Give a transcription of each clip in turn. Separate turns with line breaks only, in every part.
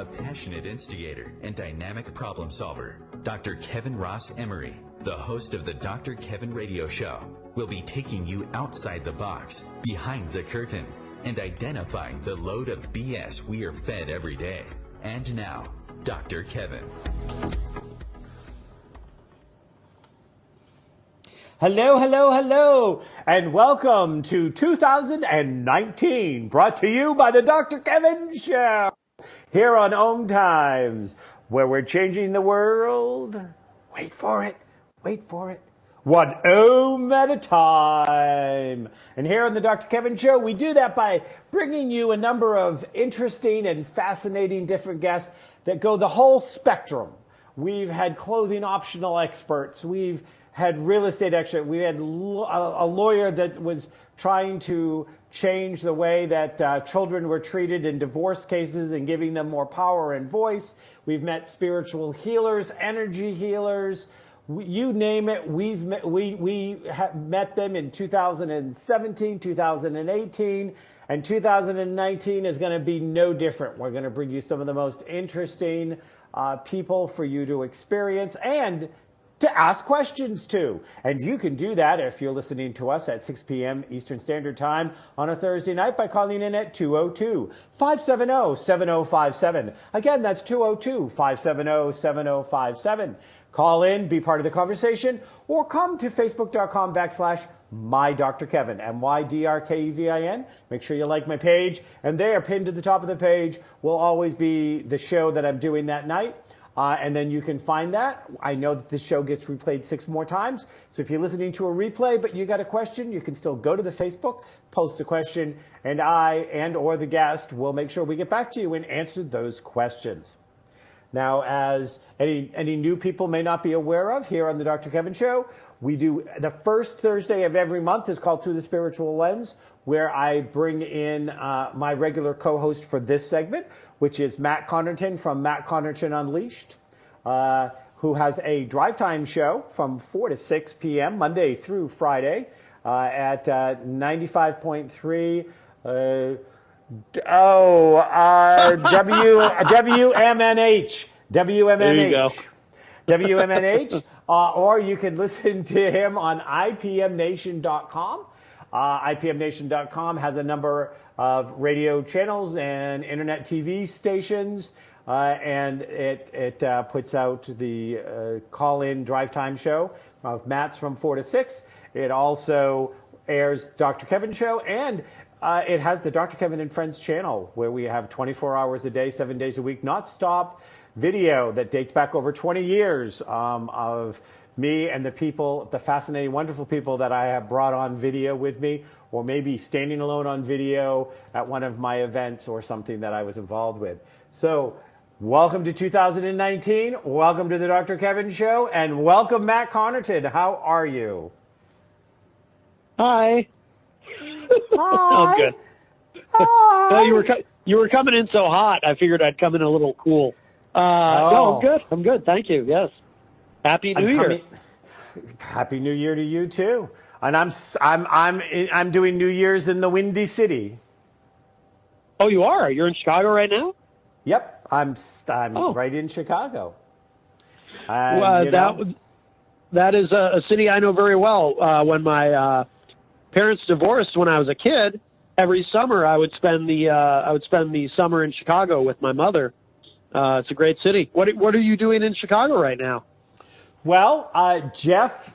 a passionate instigator and dynamic problem solver. Dr. Kevin Ross Emery, the host of the Dr. Kevin Radio Show, will be taking you outside the box, behind the curtain, and identifying the load of BS we are fed every day. And now, Dr. Kevin.
Hello, hello, hello, and welcome to 2019, brought to you by the Dr. Kevin Show, here on OMTimes, where we're changing the world. Wait for it, one ohm at a time. And here on the Dr. Kevin Show, we do that by bringing you a number of interesting and fascinating different guests that go the whole spectrum. We've had clothing optional experts. We've had real estate experts. We had a lawyer that was trying to change the way that children were treated in divorce cases and giving them more power and voice. We've met spiritual healers, energy healers. You name it, we have met them in 2017, 2018, and 2019 is going to be no different. We're going to bring you some of the most interesting people for you to experience and to ask questions to. And you can do that if you're listening to us at 6 p.m. Eastern Standard Time on a Thursday night by calling in at 202-570-7057. Again, that's 202-570-7057. Call in, be part of the conversation, or come to facebook.com/MyDrKevin, MyDrKevin. Make sure you like my page, and there, pinned to the top of the page, will always be the show that I'm doing that night. And then you can find that. I know that this show gets replayed 6 more times. So if you're listening to a replay, but you got a question, you can still go to the Facebook, post a question, and I or the guest will make sure we get back to you and answer those questions. Now, as any new people may not be aware of, here on the Dr. Kevin Show, we do the first Thursday of every month is called Through the Spiritual Lens, where I bring in my regular co-host for this segment, which is Matt Connarton from Matt Connarton Unleashed, who has a drive time show from 4 to 6 p.m. Monday through Friday at 95.3 WMNH. WMNH. Or you can listen to him on IPMNation.com. IPMNation.com has a number of radio channels and internet TV stations, and it puts out the call-in drive time show of Matt's from 4 to 6. It also airs Dr. Kevin Show, and it has the Dr. Kevin and Friends channel, where we have 24 hours a day, 7 days a week, not stop video that dates back over 20 years of me and the people, the fascinating, wonderful people that I have brought on video with me, or maybe standing alone on video at one of my events or something that I was involved with. So welcome to 2019. Welcome to the Dr. Kevin Show, and welcome Matt Connarton. How are you?
Hi.
Hi.
I'm good.
Hi.
No, you were coming in so hot. I figured I'd come in a little cool. No, I'm good. I'm good. Thank you. Yes. Happy New Year.
Happy New Year to you too. And I'm doing New Year's in the Windy City.
Oh, you are? You're in Chicago right now?
Yep. I'm right in Chicago.
That is a city I know very well. When my parents divorced when I was a kid, every summer I would spend the summer in Chicago with my mother. It's a great city. What are you doing in Chicago right now?
Well, Jeff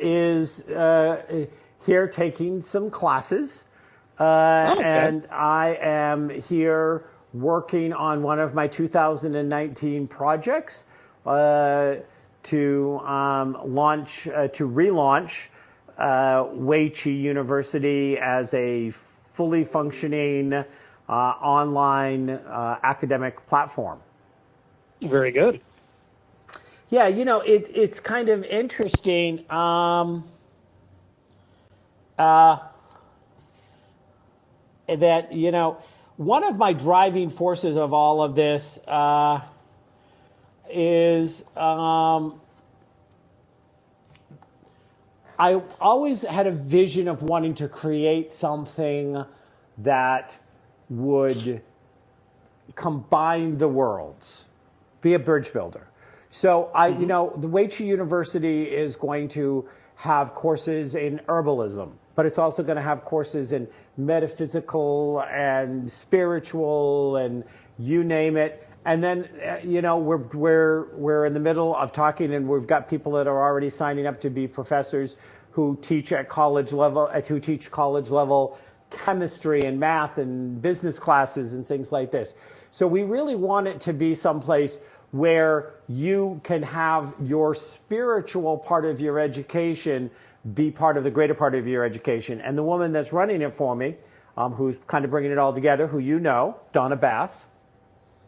is here taking some classes,
Okay.
and I am here working on one of my 2019 projects to relaunch Wei Chi University as a fully functioning online academic platform.
Very good.
Yeah, it's kind of interesting. That, one of my driving forces of all of this is I always had a vision of wanting to create something that would combine the worlds, be a bridge builder. So the Weichi University is going to have courses in herbalism, but it's also going to have courses in metaphysical and spiritual and you name it. And then, we're in the middle of talking, and we've got people that are already signing up to be professors who teach at college level, chemistry and math and business classes and things like this. So we really want it to be someplace where you can have your spiritual part of your education be part of the greater part of your education. And the woman that's running it for me, who's kind of bringing it all together, who Donna Bass.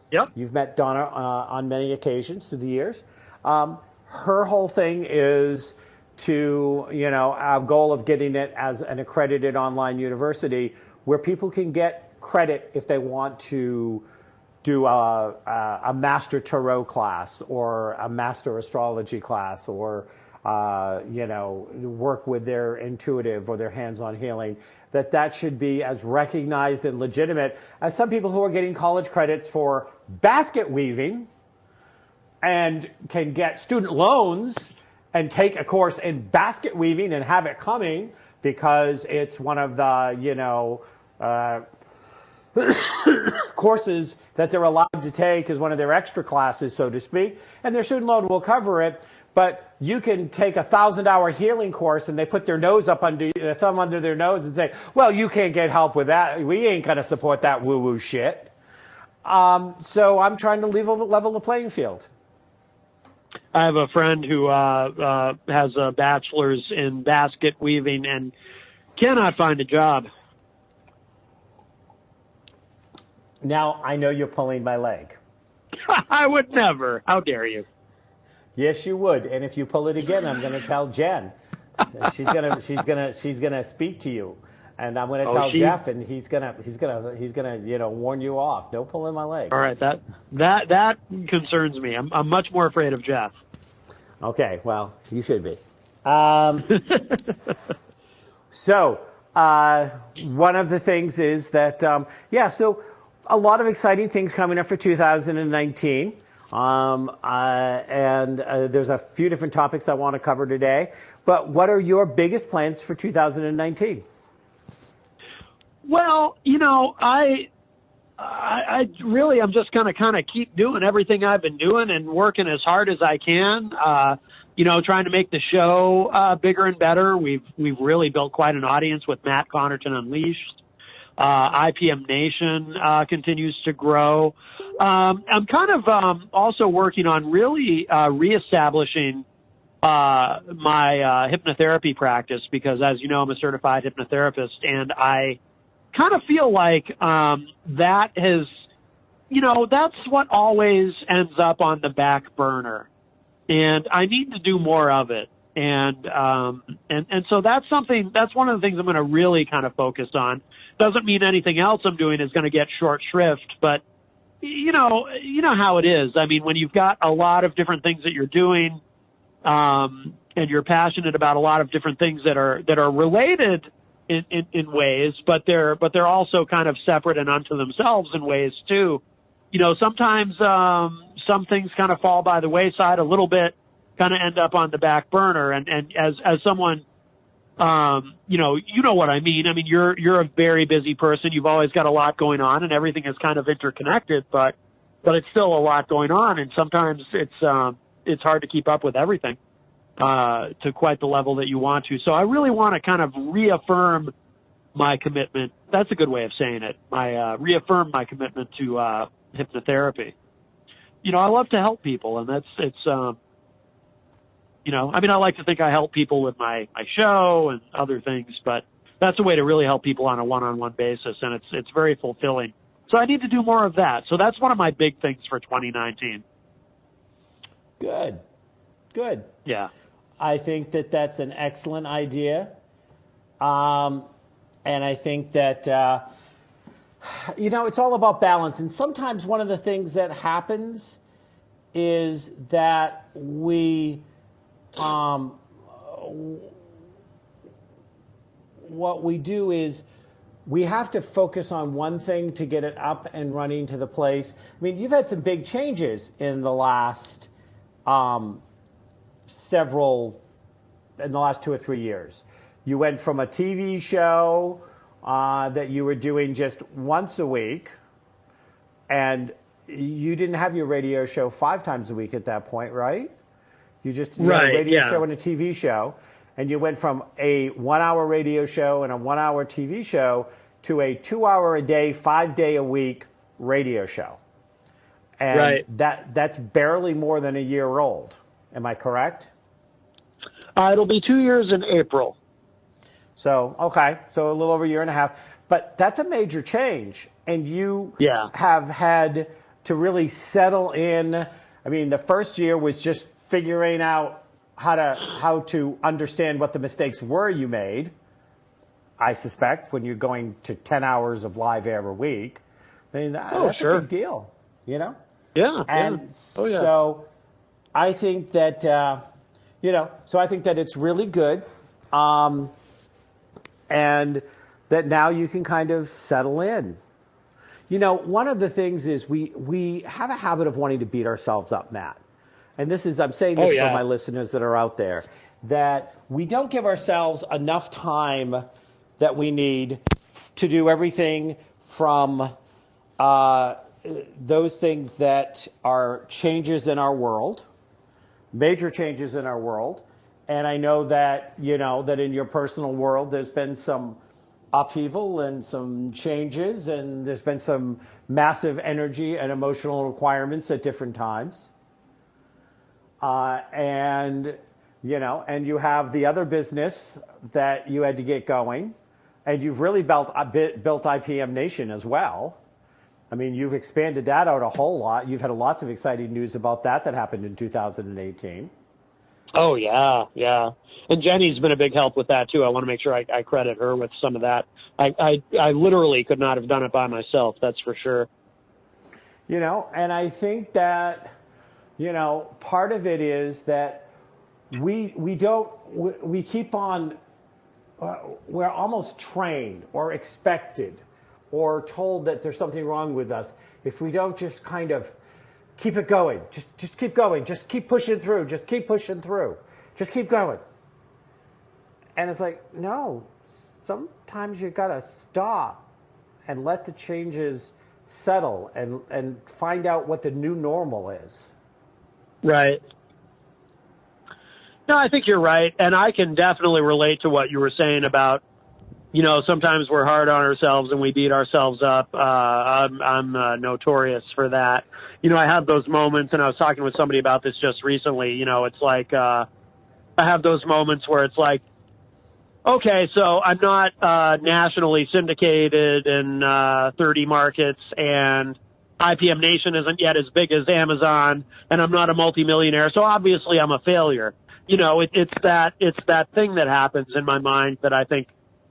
Yep.
You've met Donna on many occasions through the years. Her whole thing is to, our goal of getting it as an accredited online university where people can get credit if they want to do a master tarot class or a master astrology class or, work with their intuitive or their hands-on healing, that should be as recognized and legitimate as some people who are getting college credits for basket weaving and can get student loans and take a course in basket weaving and have it coming because it's one of the, courses that they're allowed to take as one of their extra classes, so to speak, and their student loan will cover it. But you can take a 1,000-hour healing course and they put their thumb under their nose and say, well, you can't get help with that. We ain't going to support that woo-woo shit. So I'm trying to level the playing field.
I have a friend who has a bachelor's in basket weaving and cannot find a job.
Now, I know you're pulling my leg.
I would never. How dare you?
Yes, you would. And if you pull it again, I'm going to tell Jen. She's gonna speak to you, and I'm going to tell Jeff, and he's gonna warn you off. No pulling my leg.
All right, that concerns me. I'm much more afraid of Jeff.
Okay, well, you should be. So one of the things is that so a lot of exciting things coming up for 2019. And there's a few different topics I want to cover today. But what are your biggest plans for 2019?
Well, I really am just going to kind of keep doing everything I've been doing and working as hard as I can. Trying to make the show bigger and better. We've really built quite an audience with Matt Connarton Unleashed. IPM Nation continues to grow. I'm kind of also working on really reestablishing my hypnotherapy practice because, as you know, I'm a certified hypnotherapist, and I kind of feel like that has, that's what always ends up on the back burner, and I need to do more of it. And so that's one of the things I'm going to really kind of focus on. Doesn't mean anything else I'm doing is going to get short shrift, but you know how it is. I mean, when you've got a lot of different things that you're doing, and you're passionate about a lot of different things that are related in ways, but they're also kind of separate and unto themselves in ways too. Sometimes some things kind of fall by the wayside a little bit, kind of end up on the back burner. And as someone, you know what I mean. I mean, you're a very busy person. You've always got a lot going on, and everything is kind of interconnected, but it's still a lot going on. And sometimes it's hard to keep up with everything, to quite the level that you want to. So I really want to kind of reaffirm my commitment. That's a good way of saying it. Reaffirm my commitment to, hypnotherapy. I love to help people, and I like to think I help people with my show and other things, but that's a way to really help people on a one-on-one basis, and it's very fulfilling. So I need to do more of that. So that's one of my big things for 2019.
Good.
Yeah.
I think that's an excellent idea. And I think that, it's all about balance. And sometimes one of the things that happens is that what we do is we have to focus on one thing to get it up and running to the place. I mean, you've had some big changes in the last in the last 2 or 3 years. You went from a TV show that you were doing just once a week, and you didn't have your radio show 5 times a week at that point, right? You had a radio show and a TV show, and you went from a 1-hour radio show and a 1-hour TV show to a 2-hour a day, 5-day a week radio show. And that's barely more than a year old. Am I correct?
It'll be 2 years in April.
So, okay. So a little over a year and a half. But that's a major change. And you have had to really settle in. I mean, the first year was just figuring out how to understand what the mistakes were you made, I suspect, when you're going to 10 hours of live air a week. I mean, that's a big deal, you know?
Yeah.
And so I think that, so I think that it's really good. And that now you can kind of settle in. You know, one of the things is we have a habit of wanting to beat ourselves up, Matt. And I'm saying this for my listeners that are out there, that we don't give ourselves enough time that we need to do everything from those things that are changes in our world, major changes in our world. And I know that, that in your personal world, there's been some upheaval and some changes, and there's been some massive energy and emotional requirements at different times. And you have the other business that you had to get going, and you've really built IPM Nation as well. I mean, you've expanded that out a whole lot. You've had lots of exciting news about that happened in 2018.
Oh, yeah. And Jenny's been a big help with that, too. I want to make sure I credit her with some of that. I literally could not have done it by myself, that's for sure.
And I think that, part of it is that we keep on, we're almost trained or expected or told that there's something wrong with us if we don't just kind of keep it going. Just keep going. Just keep pushing through. Just keep pushing through. Just keep going. And it's like, no, sometimes you got to stop and let the changes settle and find out what the new normal is.
Right. No, I think you're right. And I can definitely relate to what you were saying about, sometimes we're hard on ourselves and we beat ourselves up. I'm notorious for that. I have those moments, and I was talking with somebody about this just recently. It's like I have those moments where it's like, okay, so I'm not nationally syndicated in 30 markets, and IPM Nation isn't yet as big as Amazon, and I'm not a multimillionaire, so obviously I'm a failure. It's that thing that happens in my mind that I think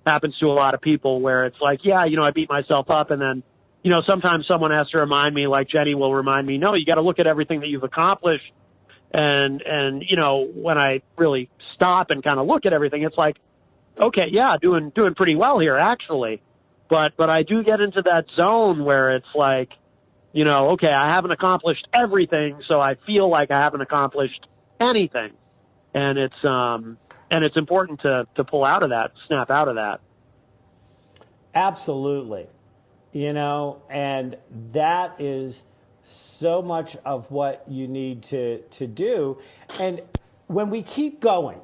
happens to a lot of people, where it's like, I beat myself up, and then, sometimes someone has to remind me, like Jenny will remind me, no, you got to look at everything that you've accomplished. And when I really stop and kind of look at everything, it's like, okay, doing pretty well here, actually. But I do get into that zone where it's like, okay, I haven't accomplished everything, so I feel like I haven't accomplished anything. And it's important to pull out of that, snap out of that.
Absolutely. And that is so much of what you need to do. And when we keep going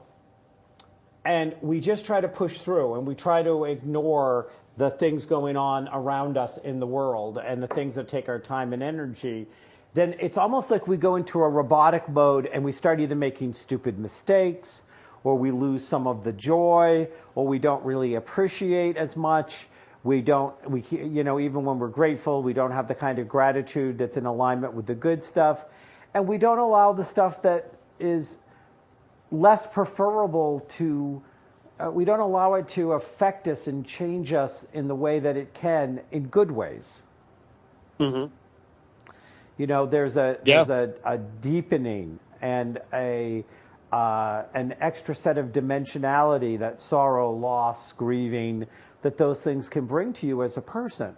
and we just try to push through and we try to ignore the things going on around us in the world and the things that take our time and energy, then it's almost like we go into a robotic mode and we start either making stupid mistakes, or we lose some of the joy, or we don't really appreciate as much. Even when we're grateful, we don't have the kind of gratitude that's in alignment with the good stuff. And we don't allow the stuff that is less preferable we don't allow it to affect us and change us in the way that it can in good ways.
Mm-hmm.
There's a deepening and an extra set of dimensionality that sorrow, loss, grieving, that those things can bring to you as a person.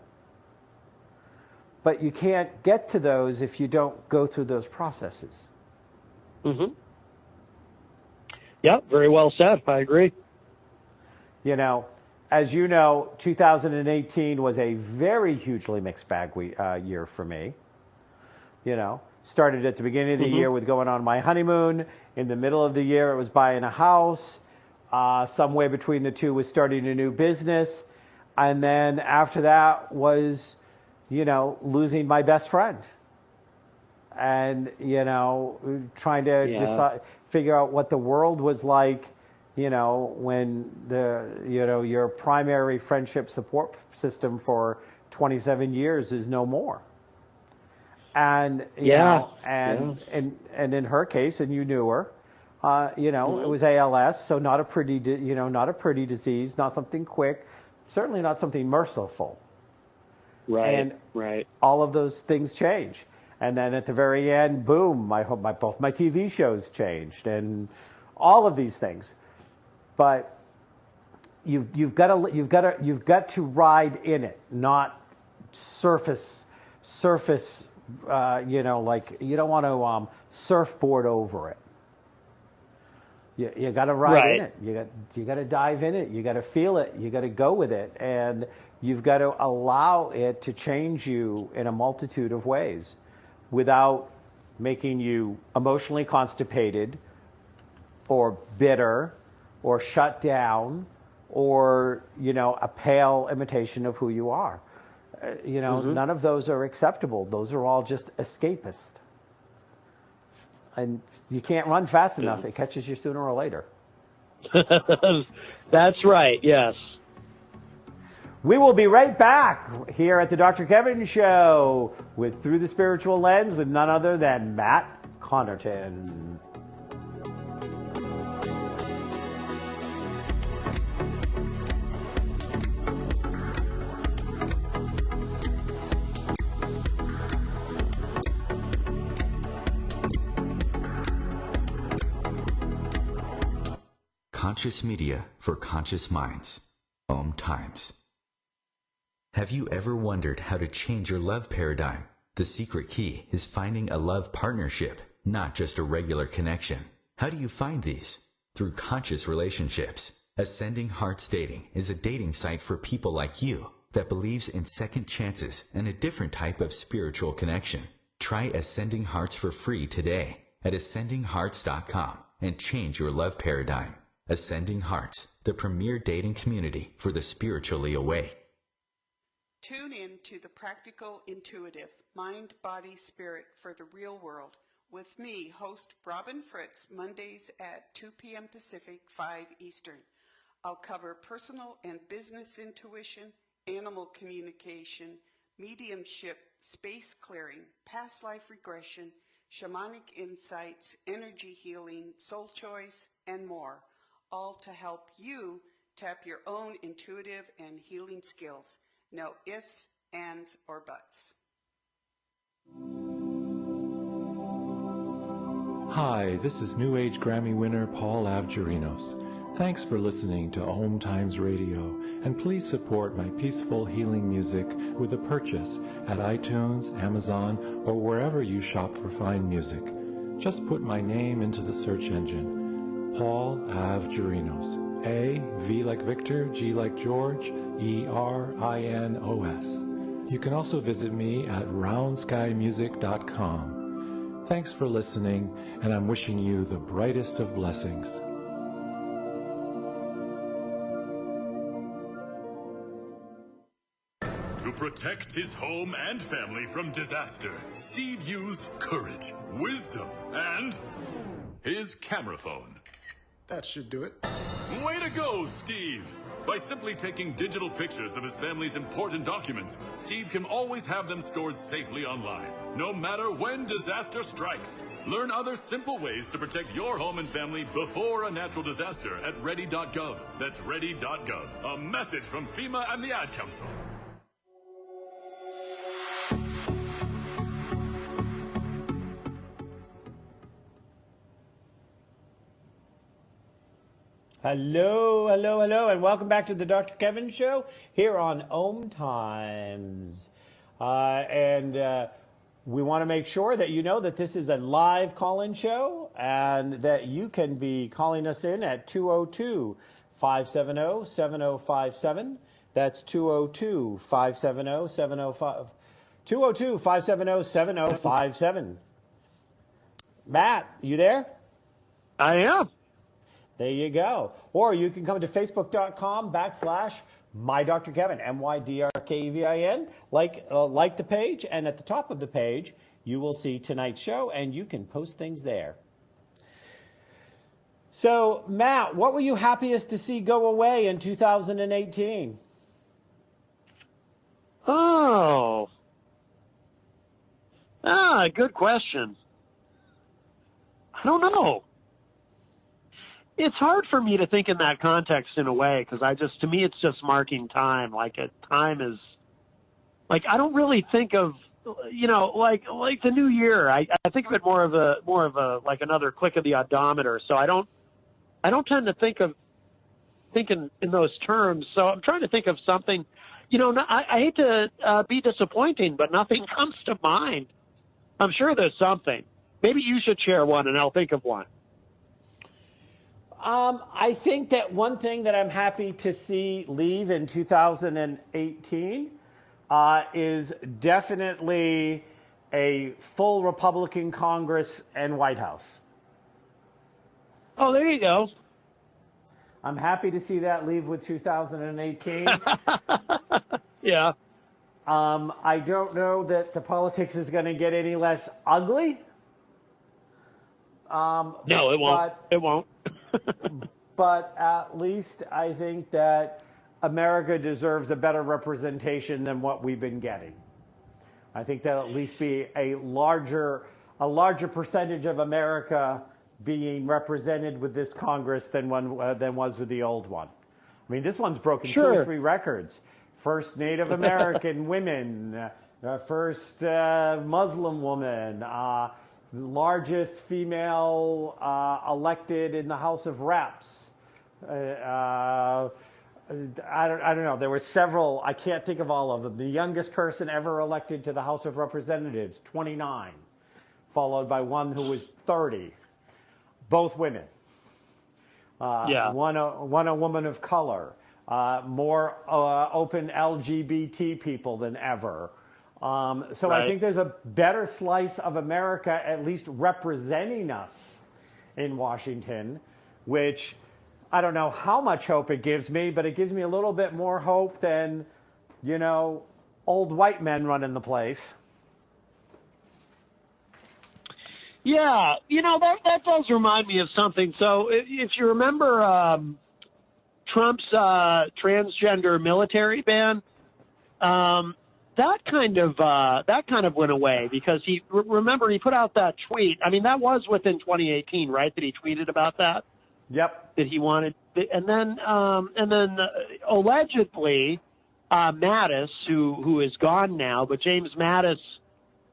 But you can't get to those if you don't go through those processes.
Mm-hmm. Yeah, very well said. I agree.
You know, as you know, 2018 was a very hugely mixed bag year for me. You know, started at the beginning of the year with going on my honeymoon. In the middle of the year, it was buying a house. Somewhere between the two was starting a new business. And then after that was, you know, losing my best friend. And, you know, trying to decide, figure out what the world was like, you know, when your primary friendship support system for 27 years is no more. And, you know, and in her case, and you knew her, you know, it was ALS, so not a pretty disease, not something quick, certainly not something merciful.
Right.
And
right.
all of those things change. And then at the very end, boom, both my TV shows changed and all of these things. But you've got to ride in it, not surface. You know, like you don't want to surfboard over it. You got to ride in it. You got to dive in it. You got to feel it. You got to go with it, and you've got to allow it to change you in a multitude of ways, without making you emotionally constipated, or bitter, or shut down, or you know, a pale imitation of who you are. You know, none of those are acceptable. Those are all just escapist. And you can't run fast enough. It catches you sooner or later.
That's right, yes.
We will be right back here at the Dr. Kevin Show with Through the Spiritual Lens with none other than Matt Connarton.
Conscious media for conscious minds. OMTimes. Have you ever wondered how to change your love paradigm? The secret key is finding a love partnership, not just a regular connection. How do you find these? Through conscious relationships. Ascending Hearts Dating is a dating site for people like you that believes in second chances and a different type of spiritual connection. Try Ascending Hearts for free today at ascendinghearts.com and change your love paradigm. Ascending Hearts, the premier dating community for the spiritually awake.
Tune in to the Practical Intuitive, Mind, Body, Spirit for the Real World with me, host Robin Fritz, Mondays at 2 p.m. Pacific, 5 Eastern. I'll cover personal and business intuition, animal communication, mediumship, space clearing, past life regression, shamanic insights, energy healing, soul choice, and more, all to help you tap your own intuitive and healing skills. No ifs, ands, or buts.
Hi, this is New Age Grammy winner Paul Avgerinos. Thanks for listening to OMTimes Radio, and please support my peaceful healing music with a purchase at iTunes, Amazon, or wherever you shop for fine music. Just put my name into the search engine, Paul Avgerinos. A, V like Victor, G like George, E-R-I-N-O-S. You can also visit me at roundskymusic.com. Thanks for listening, and I'm wishing you the brightest of blessings.
To protect his home and family from disaster, Steve used courage, wisdom, and his camera phone.
That should do it.
Way to go, Steve! By simply taking digital pictures of his family's important documents, Steve can always have them stored safely online, no matter when disaster strikes. Learn other simple ways to protect your home and family before a natural disaster at ready.gov. That's ready.gov. A message from FEMA and the Ad Council.
Hello, hello, hello, and welcome back to the Dr. Kevin Show here on OMTimes. And we want to make sure that you know that this is a live call-in show and that you can be calling us in at 202-570-7057. That's 202-570-705. 202-570-7057. Matt, you there?
I am.
There you go. Or you can come to facebook.com/MyDrKevin, MyDrKevin, like the page, and at the top of the page, you will see tonight's show, and you can post things there. So, Matt, what were you happiest to see go away in 2018?
Good question. I don't know. It's hard for me to think in that context in a way, because to me, it's just marking time. Time is, I don't really think of, like the new year. I think of it more of a like another click of the odometer. So I don't tend to think in those terms. So I'm trying to think of something, I hate to be disappointing, but nothing comes to mind. I'm sure there's something. Maybe you should share one and I'll think of one.
I think that one thing that I'm happy to see leave in 2018 is definitely a full Republican Congress and White House.
Oh, there you go.
I'm happy to see that leave with 2018.
Yeah.
I don't know that the politics is going to get any less ugly.
No, it won't. It won't.
But at least I think that America deserves a better representation than what we've been getting. I think there'll at least be a larger percentage of America being represented with this Congress than was with the old one. I mean, this one's broken 2 or 3 records. First Native American women, first Muslim woman, largest female elected in the House of Reps. I don't know. There were several. I can't think of all of them. The youngest person ever elected to the House of Representatives, 29, followed by one who was 30. Both women. One a woman of color. More open LGBT people than ever. So right. I think there's a better slice of America at least representing us in Washington, which I don't know how much hope it gives me, but it gives me a little bit more hope than, old white men running the place.
Yeah, that does remind me of something. So if you remember Trump's transgender military ban, that kind of went away because he put out that tweet. I mean, that was within 2018, right? That he tweeted about that.
Yep.
That he wanted, and then allegedly Mattis, who is gone now, but James Mattis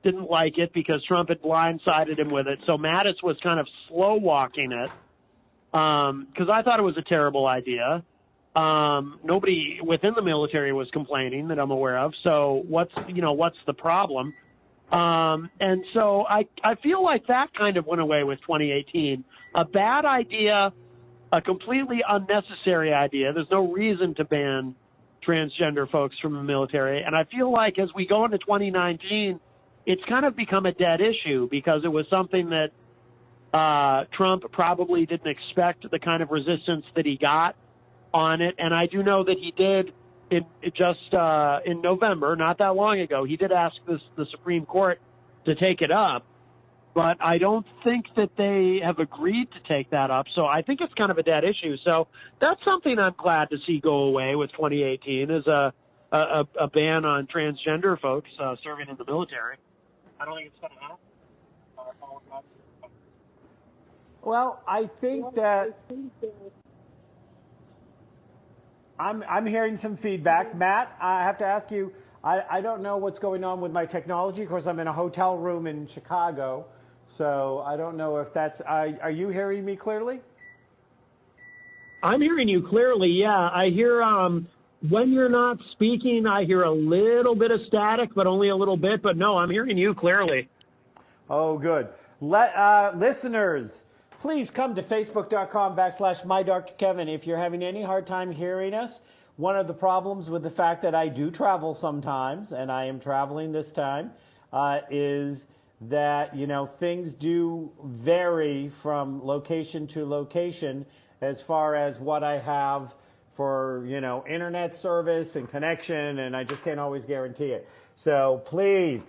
didn't like it because Trump had blindsided him with it. So Mattis was kind of slow walking it because I thought it was a terrible idea. Nobody within the military was complaining that I'm aware of. So what's the problem? And so I feel like that kind of went away with 2018. A bad idea, a completely unnecessary idea. There's no reason to ban transgender folks from the military. And I feel like as we go into 2019, it's kind of become a dead issue because it was something that Trump probably didn't expect the kind of resistance that he got on it. And I do know that he did in November, not that long ago, he did ask the Supreme Court to take it up. But I don't think that they have agreed to take that up. So I think it's kind of a dead issue. So that's something I'm glad to see go away with 2018 is a ban on transgender folks serving in the military. I don't think it's going to happen.
Well, I think that I'm hearing some feedback. Matt, I have to ask you, I don't know what's going on with my technology. Of course, I'm in a hotel room in Chicago, so I don't know if that's... Are you hearing me clearly?
I'm hearing you clearly. Yeah, I hear when you're not speaking, I hear a little bit of static, but only a little bit. But no, I'm hearing you clearly.
Oh, good. Listeners, please come to facebook.com/MyDrKevin if you're having any hard time hearing us. One of the problems with the fact that I do travel sometimes, and I am traveling this time, is that, things do vary from location to location as far as what I have for, internet service and connection, and I just can't always guarantee it. So please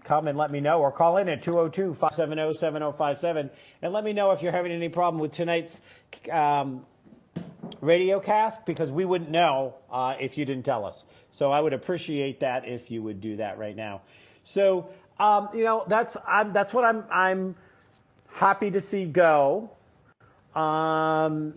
come and let me know, or call in at 202-570-7057 and let me know if you're having any problem with tonight's radio cast, because we wouldn't know if you didn't tell us. So I would appreciate that if you would do that right now. So that's what I'm happy to see go. And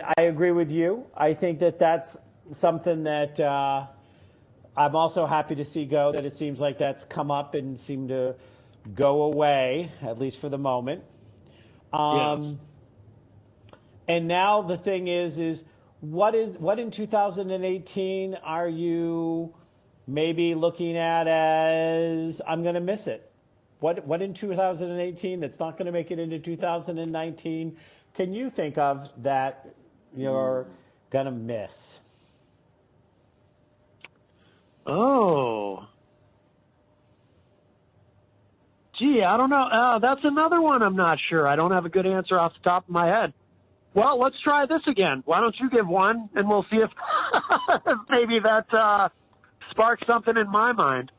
I agree with you. I think that that's something that I'm also happy to see go, that it seems like that's come up and seemed to go away, at least for the moment. And now the thing is what in 2018 are you maybe looking at as I'm going to miss it? What in 2018 that's not going to make it into 2019 can you think of that you're going to miss?
Oh. Gee, I don't know. That's another one I'm not sure. I don't have a good answer off the top of my head. Well, let's try this again. Why don't you give one, and we'll see if maybe that sparks something in my mind.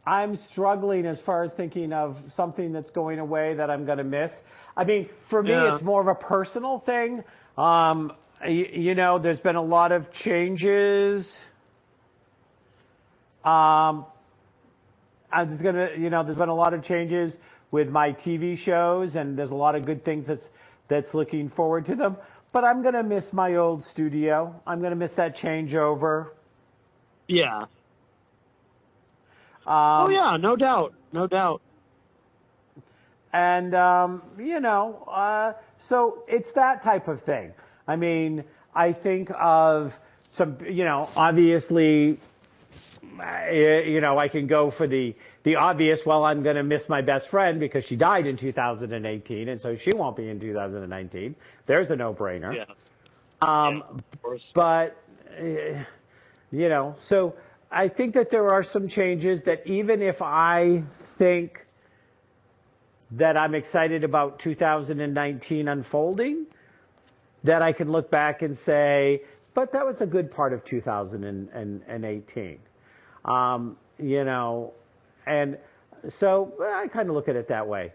I'm struggling as far as thinking of something that's going away that I'm going to miss. I mean, for me, it's more of a personal thing. There's been a lot of changes. There's been a lot of changes with my TV shows, and there's a lot of good things that's looking forward to them. But I'm going to miss my old studio. I'm going to miss that changeover.
Yeah. No doubt.
And, so it's that type of thing. I mean, I think of some, obviously, I can go for the obvious. Well, I'm going to miss my best friend because she died in 2018, and so she won't be in 2019. There's a no-brainer.
Yeah.
Of course. But, so I think that there are some changes that even if I think that I'm excited about 2019 unfolding, that I can look back and say, but that was a good part of 2018. And so I kind of look at it that way.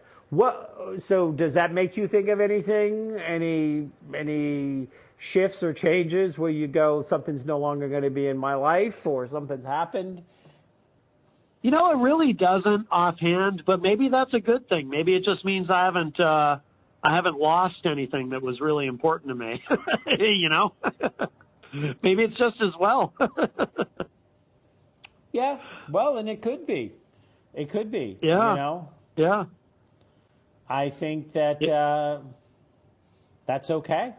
So does that make you think of anything, any shifts or changes where you go, something's no longer going to be in my life, or something's happened?
It really doesn't offhand, but maybe that's a good thing. Maybe it just means I haven't lost anything that was really important to me. Maybe it's just as well.
Yeah, well, and it could be. It could be.
Yeah. Yeah.
I think that that's okay.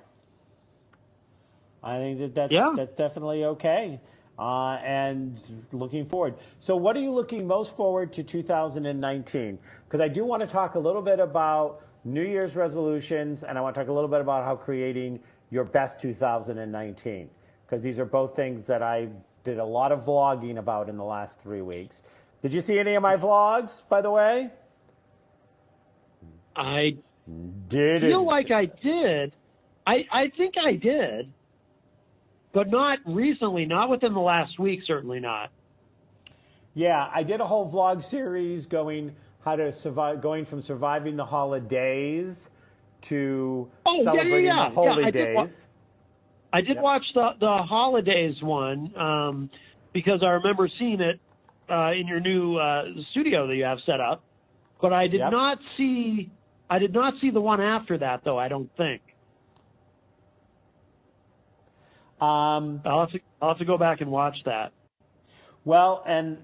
I think that's definitely okay. And looking forward. So what are you looking most forward to 2019? Because I do want to talk a little bit about New Year's resolutions, and I want to talk a little bit about how creating your best 2019. Because these are both things that I did a lot of vlogging about in the last 3 weeks. Did you see any of my vlogs, by the way?
I feel like I did. I think I did. But not recently, not within the last week, certainly not.
Yeah, I did a whole vlog series going from surviving the holidays to celebrating the holy days.
I did watch the holidays one because I remember seeing it in your new studio that you have set up. But I did not see the one after that, though. I don't think. I'll have to go back and watch that.
Well, and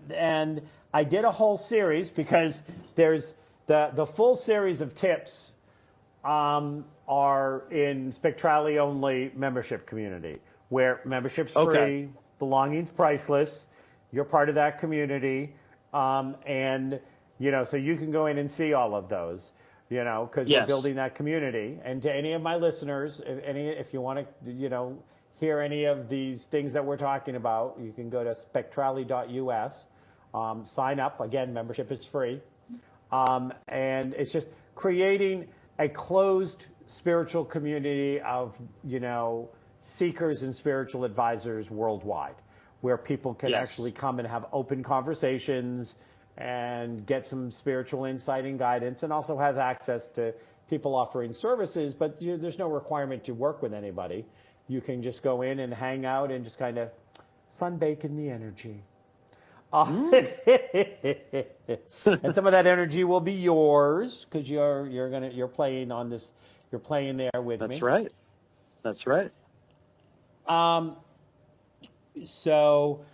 I did a whole series because there's the full series of tips are in Spectrali only membership community, where membership's free, belonging's priceless. You're part of that community, and so you can go in and see all of those. Because we're building that community. And to any of my listeners, if you want to, hear any of these things that we're talking about, you can go to spectrali.us, sign up. Again, membership is free. And it's just creating a closed spiritual community of, seekers and spiritual advisors worldwide, where people can actually come and have open conversations and get some spiritual insight and guidance, and also has access to people offering services, but there's no requirement to work with anybody. You can just go in and hang out and just kind of sunbake in the energy. And some of that energy will be yours because you're playing on this. You're playing there with me.
That's right.
So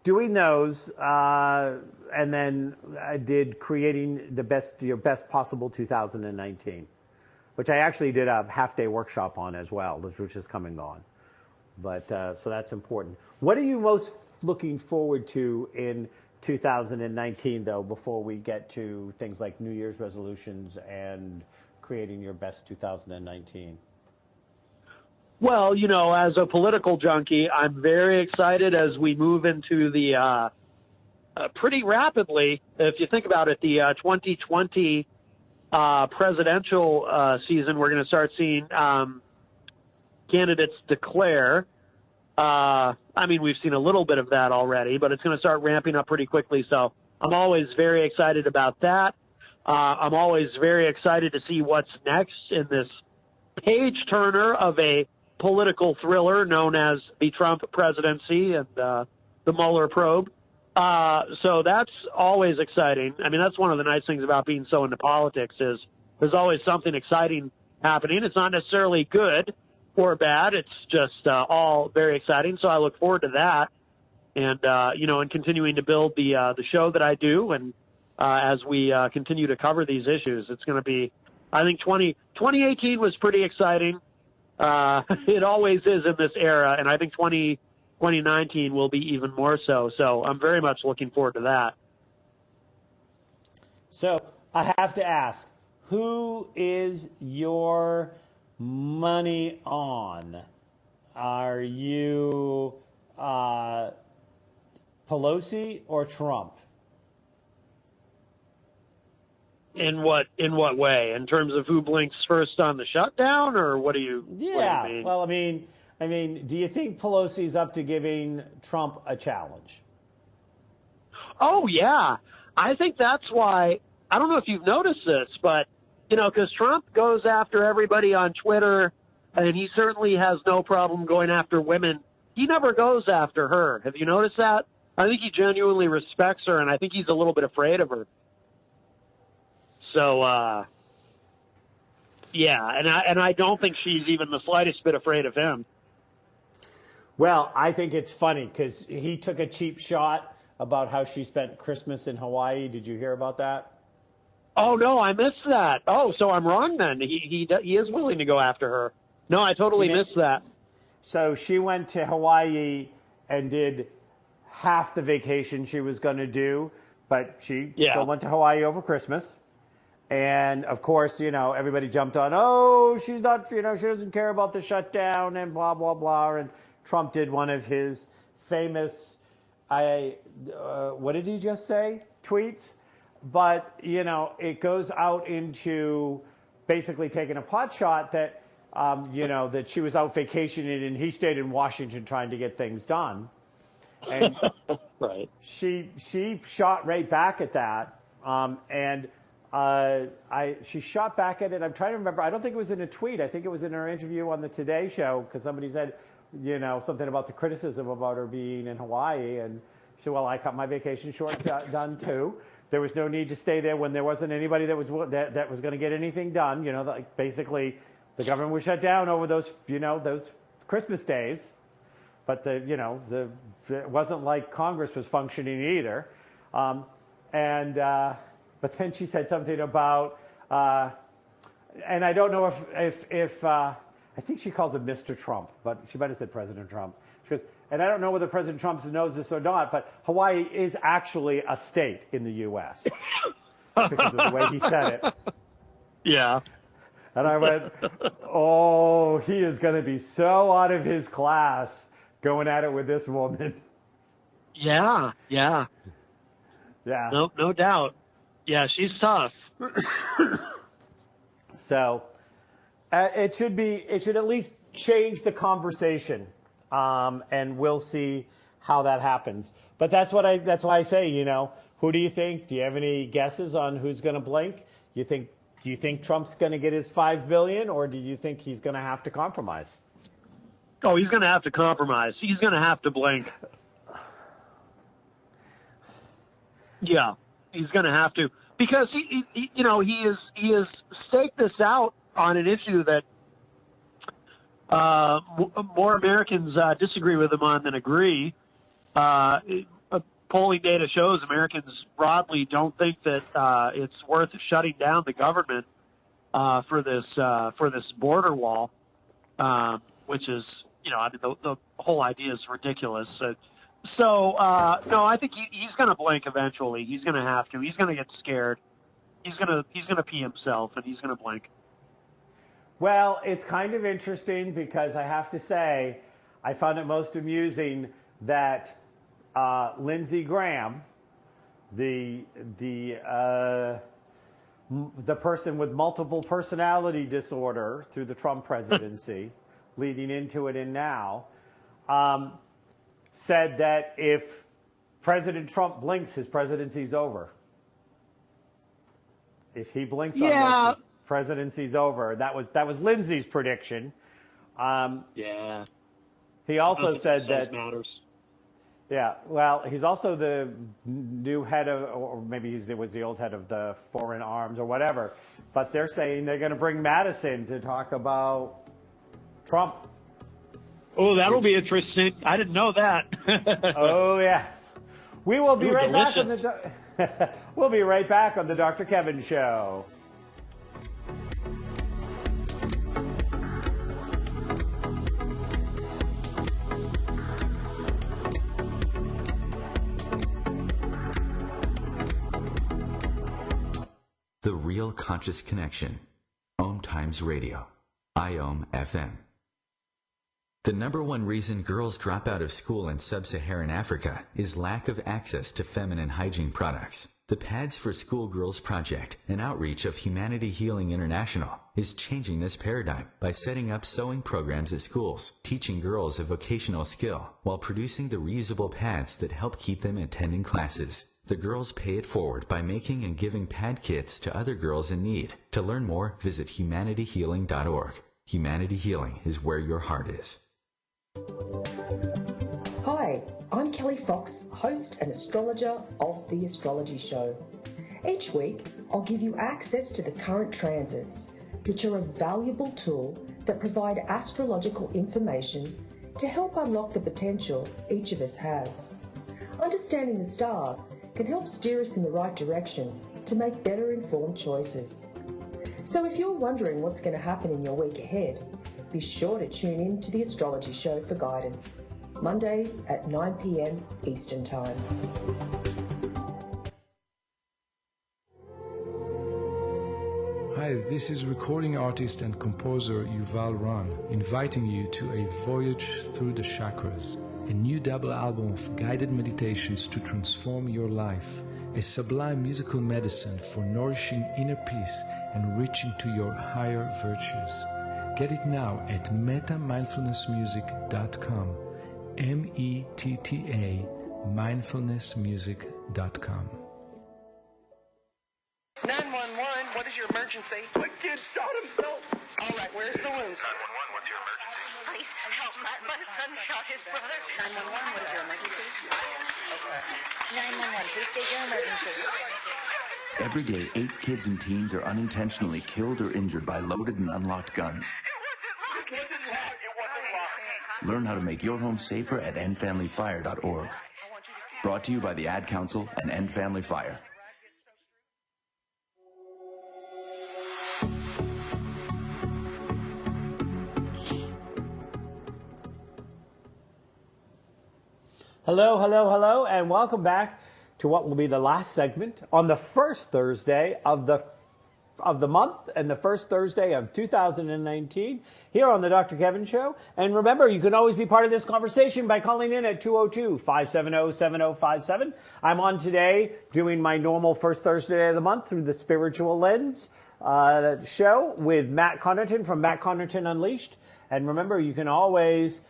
doing those, and then I did creating your best possible 2019, which I actually did a half-day workshop on as well, which is coming on. But so that's important. What are you most looking forward to in 2019, though, before we get to things like New Year's resolutions and creating your best 2019?
Well, as a political junkie, I'm very excited as we move into the pretty rapidly, if you think about it, the 2020 presidential season. We're going to start seeing candidates declare. We've seen a little bit of that already, but it's going to start ramping up pretty quickly. So I'm always very excited about that. I'm always very excited to see what's next in this page turner of a political thriller known as the Trump presidency and the Mueller probe. So that's always exciting. That's one of the nice things about being so into politics is there's always something exciting happening. It's not necessarily good or bad. It's just all very exciting. So I look forward to that and, and continuing to build the show that I do. And as we continue to cover these issues, it's going to be, I think 2018 was pretty exciting. It always is in this era, and I think 2019 will be even more so. So I'm very much looking forward to that.
So I have to ask, who is your money on? Are you Pelosi or Trump?
In what way? In terms of who blinks first on the shutdown, or what do you?
Yeah.
What do you mean?
Well, I mean, do you think Pelosi's up to giving Trump a challenge?
Oh yeah, I think that's why. I don't know if you've noticed this, but because Trump goes after everybody on Twitter, and he certainly has no problem going after women. He never goes after her. Have you noticed that? I think he genuinely respects her, and I think he's a little bit afraid of her. So, and I don't think she's even the slightest bit afraid of him.
Well, I think it's funny because he took a cheap shot about how she spent Christmas in Hawaii. Did you hear about that?
Oh, no, I missed that. Oh, so I'm wrong then. He is willing to go after her. No, I totally missed that.
So she went to Hawaii and did half the vacation she was going to do, but she still went to Hawaii over Christmas. And, of course, everybody jumped on, oh, she's not, she doesn't care about the shutdown and blah, blah, blah. And Trump did one of his famous, what did he just say? Tweets. But, it goes out into basically taking a pot shot that, that she was out vacationing and he stayed in Washington trying to get things done. And
right.
She shot right back at that. She shot back at it. I'm trying to remember. I don't think it was in a tweet. I think it was in her interview on the Today Show because somebody said, something about the criticism about her being in Hawaii. And she said, well, I cut my vacation short done too. There was no need to stay there when there wasn't anybody that was going to get anything done. Basically the government was shut down over those, those Christmas days. but it wasn't like Congress was functioning either. But then she said something about, and I don't know if I think she calls him Mr. Trump, but she might have said President Trump. She goes, and I don't know whether President Trump knows this or not, but Hawaii is actually a state in the U.S. because of the way he said it.
Yeah.
And I went, oh, he is going to be so out of his class going at it with this woman.
Yeah.
Yeah.
No doubt. Yeah, she's tough.
So it should at least change the conversation, and we'll see how that happens. But that's why I say, who do you think? Do you have any guesses on who's going to blink? Do you think Trump's going to get his $5 billion, or do you think he's going to have to compromise?
Oh, he's going to have to compromise. He's going to have to blink. Yeah, he's going to have to, because he has staked this out on an issue that more Americans disagree with him on than agree. Polling data shows Americans broadly don't think that it's worth shutting down the government for this border wall, which is, the whole idea is ridiculous. No, I think he's going to blink eventually. He's going to have to. He's going to get scared. He's going to pee himself, and he's going to blink.
Well, it's kind of interesting because I have to say, I found it most amusing that Lindsey Graham, the person with multiple personality disorder through the Trump presidency, leading into it and now, said that if President Trump blinks, his presidency's over. If he blinks on this, his presidency's over. That was Lindsey's prediction.
Yeah.
He also said that
matters.
Yeah, well, he's also the new head of, or maybe he was the old head of the Foreign Arms or whatever. But they're saying they're going to bring Madison to talk about Trump.
Oh, that'll be interesting. I didn't know that.
Oh, yeah. We will be right back on we'll be right back on the Dr. Kevin Show.
The Real Conscious Connection. OMTimes Radio. IOM FM. The number one reason girls drop out of school in sub-Saharan Africa is lack of access to feminine hygiene products. The Pads for Schoolgirls Project, an outreach of Humanity Healing International, is changing this paradigm by setting up sewing programs at schools, teaching girls a vocational skill, while producing the reusable pads that help keep them attending classes. The girls pay it forward by making and giving pad kits to other girls in need. To learn more, visit humanityhealing.org. Humanity Healing is where your heart is.
Hi, I'm Kelly Fox, host and astrologer of The Astrology Show. Each week, I'll give you access to the current transits, which are a valuable tool that provide astrological information to help unlock the potential each of us has. Understanding the stars can help steer us in the right direction to make better informed choices. So if you're wondering what's going to happen in your week ahead, be sure to tune in to The Astrology Show for guidance, Mondays at 9 p.m. Eastern Time.
Hi, this is recording artist and composer Yuval Ron, inviting you to a voyage through the chakras, a new double album of guided meditations to transform your life, a sublime musical medicine for nourishing inner peace and reaching to your higher virtues. Get it now at metamindfulnessmusic.com, METTA mindfulnessmusic.com.
911, what is your emergency?
The kid shot himself.
All right, where's the wounds?
911, what's your emergency?
Please help, my son shot his brother.
911, what is your emergency? Okay.
911, please state your emergency.
Every day, 8 kids and teens are unintentionally killed or injured by loaded and unlocked guns.
It wasn't locked.
Learn how to make your home safer at endfamilyfire.org. Brought to you by the Ad Council and End Family Fire.
Hello, hello, hello, and welcome back to what will be the last segment on the first Thursday of the month and the first Thursday of 2019 here on the Dr. Kevin Show. And remember, you can always be part of this conversation by calling in at 202-570-7057. I'm on today doing my normal first Thursday of the month through the Spiritual Lens show with Matt Connarton from Matt Connarton Unleashed. And remember, you can always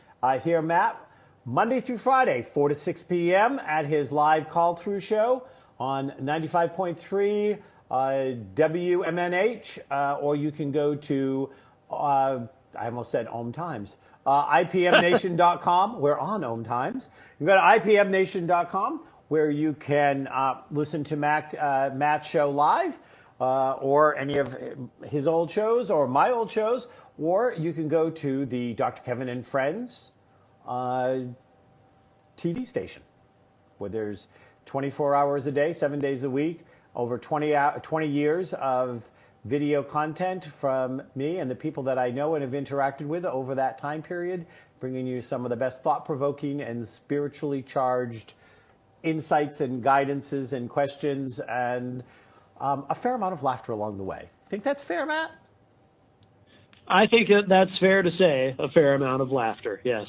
hear Matt Monday through Friday, 4 to 6 p.m. at his live call-through show on 95.3 WMNH, or you can go to, I almost said OMTimes, IPMNation.com. We're on OMTimes. You go to IPMNation.com, where you can listen to Matt's show live, or any of his old shows, or my old shows, or you can go to the Dr. Kevin and Friends TV station, where there's 24 hours a day, 7 days a week, over 20 years of video content from me and the people that I know and have interacted with over that time period, bringing you some of the best thought-provoking and spiritually charged insights and guidances and questions, and a fair amount of laughter along the way. Think that's fair, Matt?
I think that's fair to say, a fair amount of laughter, yes.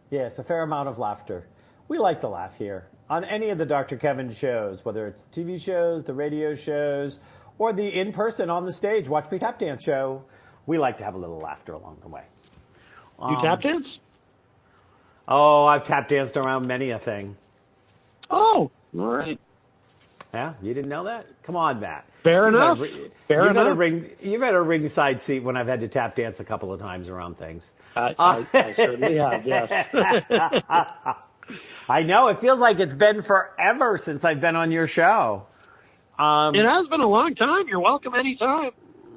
Yes, a fair amount of laughter. We like to laugh here on any of the Dr. Kevin shows, whether it's the TV shows, the radio shows, or the in-person on the stage Watch Me Tap Dance show. We like to have a little laughter along the way.
You tap dance?
Oh, I've tap danced around many a thing.
Oh, all right.
Yeah, you didn't know that? Come on, Matt.
Fair enough. Fair enough.
You've had a ringside seat when I've had to tap dance a couple of times around things.
I certainly have, yes.
I know. It feels like it's been forever since I've been on your show.
It has been a long time. You're welcome anytime.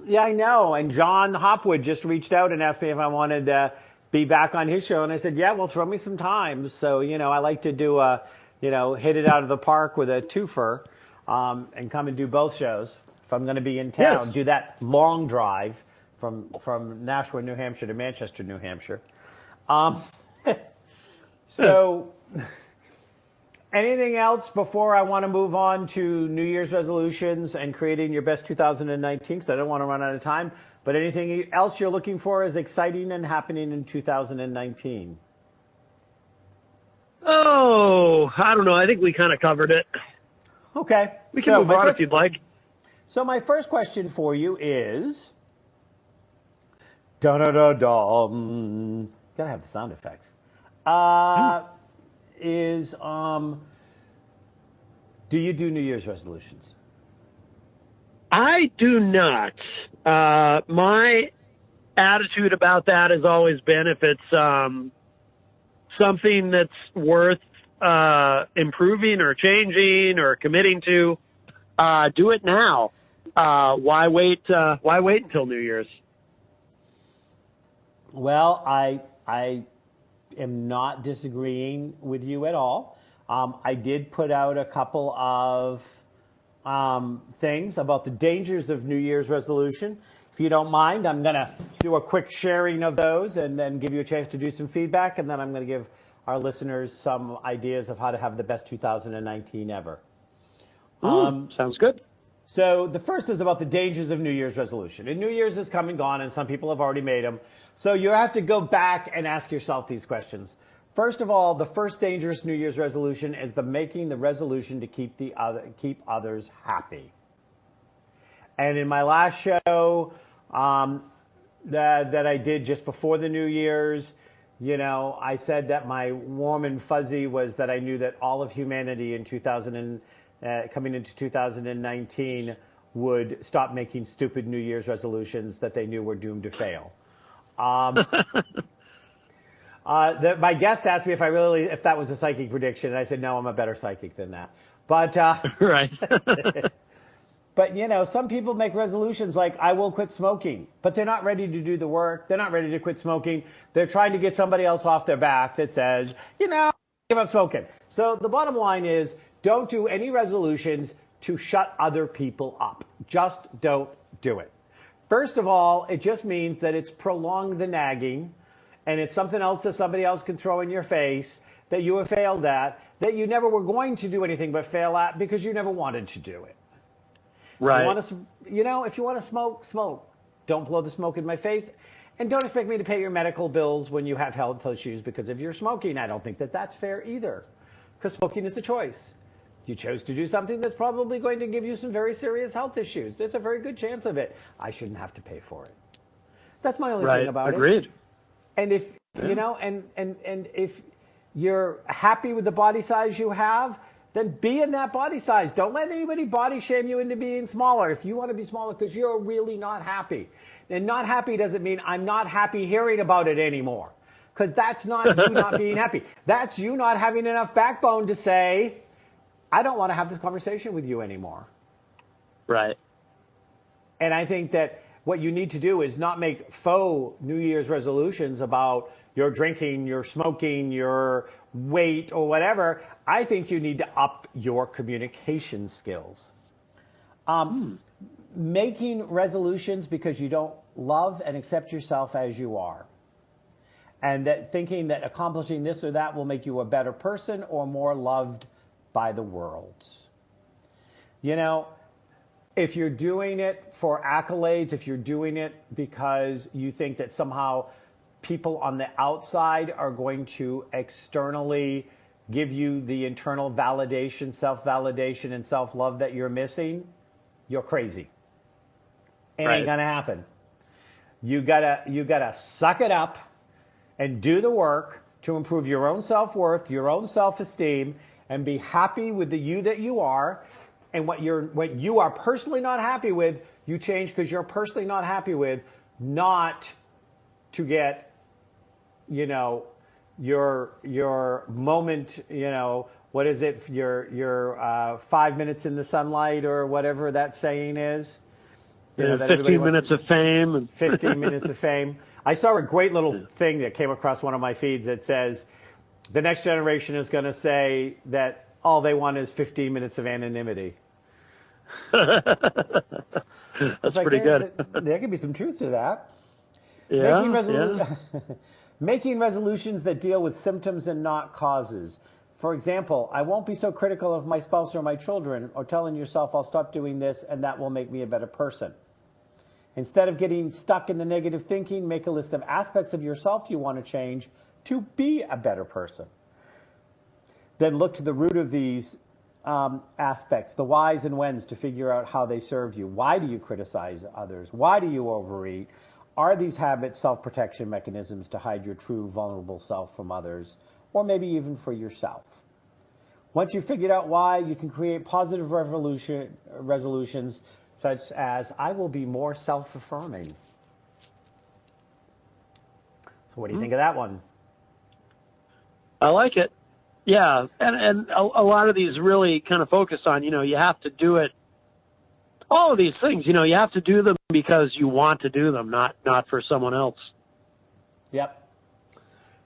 Yeah, I know. And John Hopwood just reached out and asked me if I wanted to be back on his show. And I said, yeah, well, throw me some time. So, I like to do hit it out of the park with a twofer, and come and do both shows. If I'm going to be in town, do that long drive from Nashua, New Hampshire to Manchester, New Hampshire. So, anything else before I want to move on to New Year's resolutions and creating your best 2019? Because I don't want to run out of time. But anything else you're looking for is exciting and happening in 2019?
Oh, I don't know. I think we kind of covered it.
Okay.
We can move on if you'd like.
So my first question for you is, da-da-da-dum. Gotta have the sound effects. Do you do New Year's resolutions?
I do not. My attitude about that has always been, if it's something that's worth improving or changing or committing to, do it now. Why wait until New Year's?
Well, I am not disagreeing with you at all. I did put out a couple of things about the dangers of New Year's resolution. If you don't mind, I'm going to do a quick sharing of those and then give you a chance to do some feedback, and then I'm going to give our listeners some ideas of how to have the best 2019 ever.
Sounds good.
So the first is about the dangers of New Year's resolution. And New Year's has come and gone, and some people have already made them. So you have to go back and ask yourself these questions. First of all, the first dangerous New Year's resolution is making the resolution to keep others happy. And in my last show that I did just before the New Year's, I said that my warm and fuzzy was that I knew that all of humanity in coming into 2019 would stop making stupid New Year's resolutions that they knew were doomed to fail. My guest asked me if that was a psychic prediction, and I said, no, I'm a better psychic than that. But
right.
But, some people make resolutions like, I will quit smoking, but they're not ready to do the work. They're not ready to quit smoking. They're trying to get somebody else off their back that says, give up smoking. So the bottom line is, don't do any resolutions to shut other people up. Just don't do it. First of all, it just means that it's prolonged the nagging, and it's something else that somebody else can throw in your face that you have failed at, that you never were going to do anything but fail at because you never wanted to do it.
Right.
If you want to smoke, smoke. Don't blow the smoke in my face. And don't expect me to pay your medical bills when you have health issues because of your smoking. I don't think that that's fair either. Because smoking is a choice. You chose to do something that's probably going to give you some very serious health issues. There's a very good chance of it. I shouldn't have to pay for it. That's my only thing about
Agreed.
it. And if, and if you're happy with the body size you have, then be in that body size. Don't let anybody body shame you into being smaller. If you want to be smaller because you're really not happy. And not happy doesn't mean I'm not happy hearing about it anymore. Because that's not you not being happy. That's you not having enough backbone to say, I don't want to have this conversation with you anymore.
Right.
And I think that what you need to do is not make faux New Year's resolutions about your drinking, your smoking, your weight, or whatever. I think you need to up your communication skills. Making resolutions because you don't love and accept yourself as you are. And that thinking that accomplishing this or that will make you a better person or more loved by the world. If you're doing it for accolades, if you're doing it because you think that somehow people on the outside are going to externally give you the internal validation, self-validation, and self-love that you're missing, you're crazy. It ain't gonna happen. You gotta suck it up and do the work to improve your own self-worth, your own self-esteem, and be happy with the you that you are. And what you are personally not happy with, you change because you're personally not happy with, not to get, your moment, what is it, your 5 minutes in the sunlight or whatever that saying is.
15 minutes of fame.
15 minutes of fame. I saw a great little thing that came across one of my feeds that says, the next generation is going to say that all they want is 15 minutes of anonymity.
That's pretty good.
There could be some truth to that.
Yeah,
Making resolutions that deal with symptoms and not causes. For example, I won't be so critical of my spouse or my children, or telling yourself I'll stop doing this and that will make me a better person. Instead of getting stuck in the negative thinking, make a list of aspects of yourself you want to change to be a better person. Then look to the root of these aspects, the whys and whens, to figure out how they serve you. Why do you criticize others? Why do you overeat? Are these habits self-protection mechanisms to hide your true vulnerable self from others, or maybe even for yourself? Once you've figured out why, you can create positive resolutions such as, I will be more self-affirming. So what do you think of that one?
I like it. Yeah, and a lot of these really kind of focus on, you have to do it. All of these things, you have to do them because you want to do them, not for someone else.
Yep.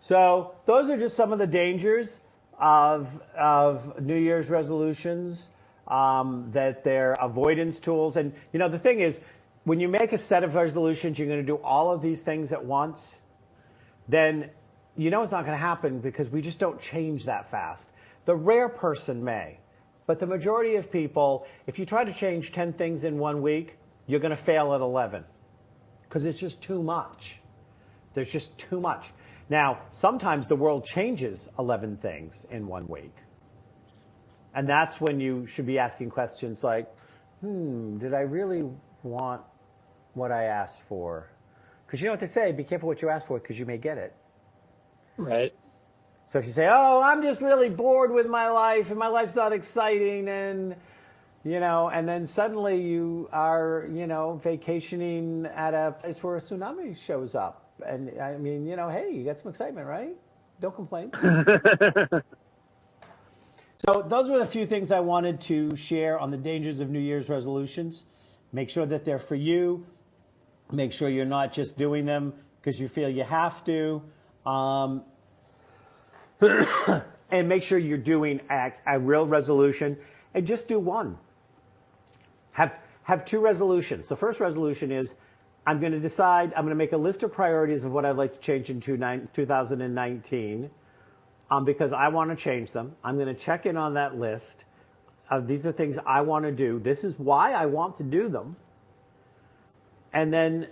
So those are just some of the dangers of New Year's resolutions, that they're avoidance tools. And, the thing is, when you make a set of resolutions, you're going to do all of these things at once, then it's not going to happen because we just don't change that fast. The rare person may. But the majority of people, if you try to change 10 things in 1 week, you're going to fail at 11 because it's just too much. There's just too much. Now, sometimes the world changes 11 things in 1 week. And that's when you should be asking questions like, did I really want what I asked for? Because you know what they say, be careful what you ask for because you may get it.
Right.
So if you say, I'm just really bored with my life and my life's not exciting and, and then suddenly you are, vacationing at a place where a tsunami shows up. And I mean, hey, you got some excitement, right? Don't complain. So those were the few things I wanted to share on the dangers of New Year's resolutions. Make sure that they're for you. Make sure you're not just doing them because you feel you have to. And make sure you're doing a real resolution, and just do one. Have two resolutions. The first resolution is I'm going to make a list of priorities of what I'd like to change in 2019 because I want to change them. I'm going to check in on that list. These are things I want to do. This is why I want to do them. And then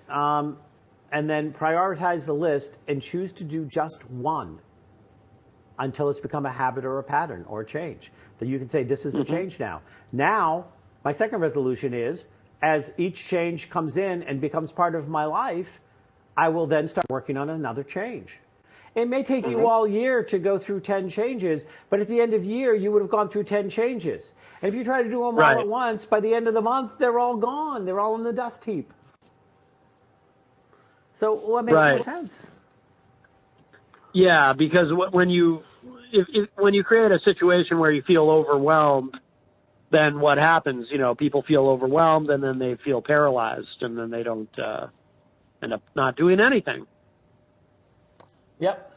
prioritize the list and choose to do just one until it's become a habit or a pattern or a change. That you can say, this is a change now. Now, my second resolution is, as each change comes in and becomes part of my life, I will then start working on another change. It may take you all year to go through 10 changes, but at the end of year, you would have gone through 10 changes. And if you try to do them all at once, by the end of the month, they're all gone. They're all in the dust heap. So what makes more sense?
Yeah, because when you create a situation where you feel overwhelmed, then what happens? People feel overwhelmed, and then they feel paralyzed, and then they don't end up not doing anything.
Yep.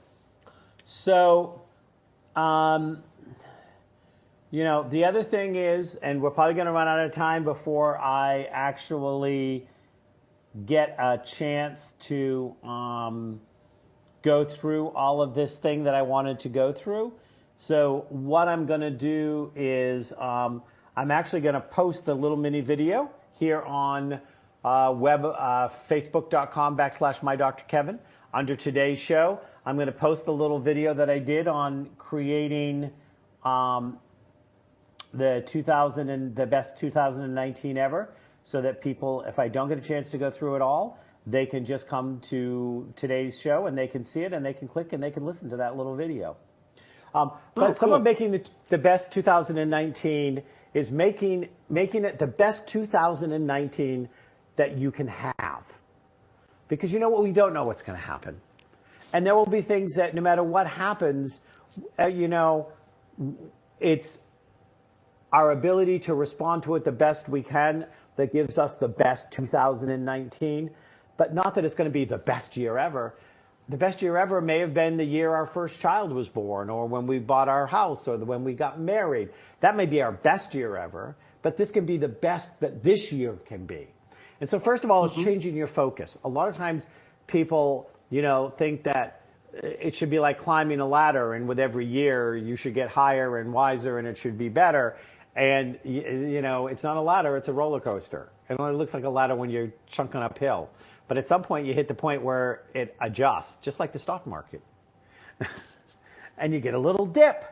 So, the other thing is, and we're probably going to run out of time before I actually get a chance to go through all of this thing that I wanted to go through. So what I'm going to do is I'm actually going to post a little mini video here on facebook.com/MyDrKevin. Under today's show, I'm going to post a little video that I did on creating the best 2019 ever, so that people, if I don't get a chance to go through it all, they can just come to today's show and they can see it and they can click and they can listen to that little video. Some of making the best 2019 is making it the best 2019 that you can have. Because you know what? We don't know what's going to happen. And there will be things that no matter what happens, it's our ability to respond to it the best we can that gives us the best 2019. But not that it's going to be the best year ever. The best year ever may have been the year our first child was born, or when we bought our house, or when we got married. That may be our best year ever, but this can be the best that this year can be. And so first of all, it's changing your focus. A lot of times people, think that it should be like climbing a ladder, and with every year you should get higher and wiser and it should be better. And, it's not a ladder, it's a roller coaster. It only looks like a ladder when you're chunking uphill. But at some point you hit the point where it adjusts, just like the stock market. And you get a little dip.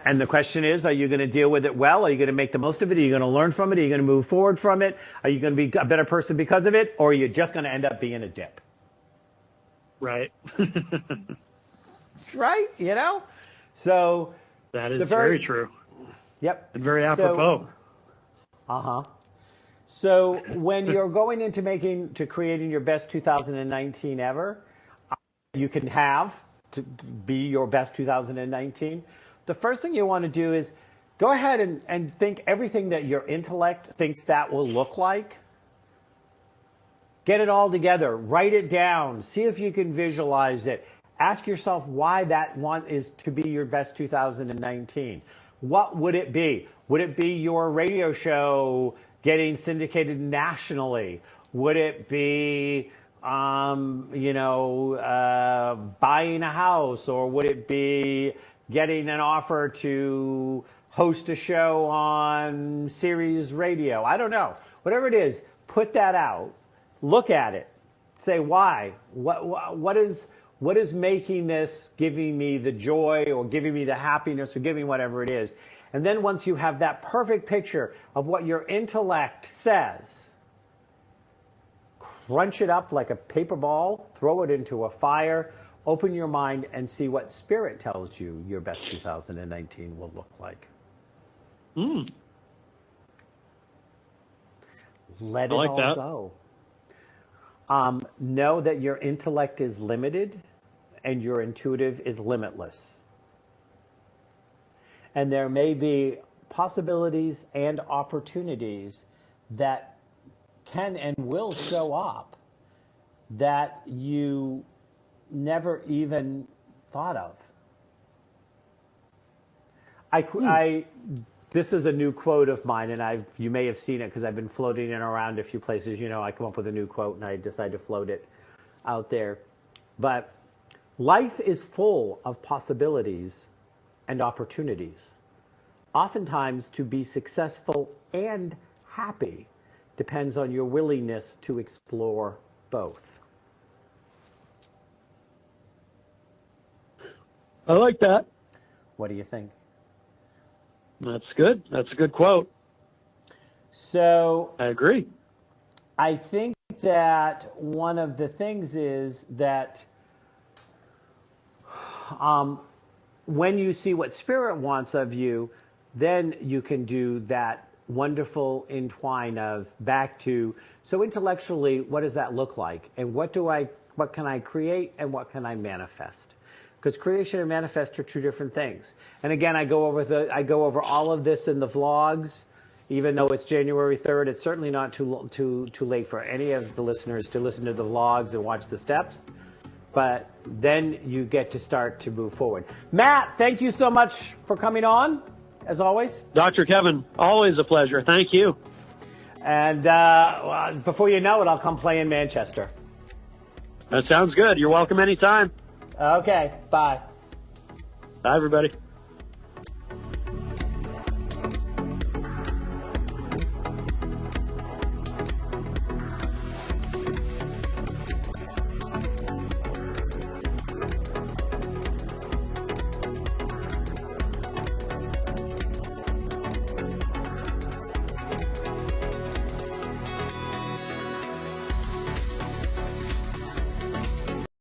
And the question is, are you going to deal with it well? Are you going to make the most of it? Are you going to learn from it? Are you going to move forward from it? Are you going to be a better person because of it? Or are you just going to end up being a dip?
Right.
Right? So
that is very true.
Yep.
And very apropos.
So when you're going into creating your best 2019 ever, you can have to be your best 2019. The first thing you want to do is go ahead and think everything that your intellect thinks that will look like. Get it all together. Write it down. See if you can visualize it. Ask yourself why that one is to be your best 2019. What would it be? Would it be your radio show getting syndicated nationally? Would it be, buying a house? Or would it be getting an offer to host a show on Sirius Radio? I don't know. Whatever it is, put that out. Look at it. Say why. What is making this, giving me the joy or giving me the happiness or giving whatever it is. And then once you have that perfect picture of what your intellect says, crunch it up like a paper ball, throw it into a fire, open your mind and see what spirit tells you your best 2019 will look like. Let it all go. Know that your intellect is limited and your intuitive is limitless. And there may be possibilities and opportunities that can and will show up that you never even thought of. This is a new quote of mine, and you may have seen it because I've been floating it around a few places. You know, I come up with a new quote and I decide to float it out there. But life is full of possibilities and opportunities. Oftentimes, to be successful and happy depends on your willingness to explore both.
I like that.
What do you think?
That's good. That's a good quote.
So
I agree.
I think that one of the things is that when you see what Spirit wants of you, then you can do that wonderful entwine of back to, so intellectually, what does that look like? And what can I create and what can I manifest? Because creation and manifest are two different things. And again, I go over all of this in the vlogs, even though it's January 3rd. It's certainly not too late for any of the listeners to listen to the vlogs and watch the steps. But then you get to start to move forward. Matt, thank you so much for coming on, as always.
Dr. Kevin, always a pleasure. Thank you.
And before you know it, I'll come play in Manchester.
That sounds good. You're welcome anytime.
Okay, bye.
Bye, everybody.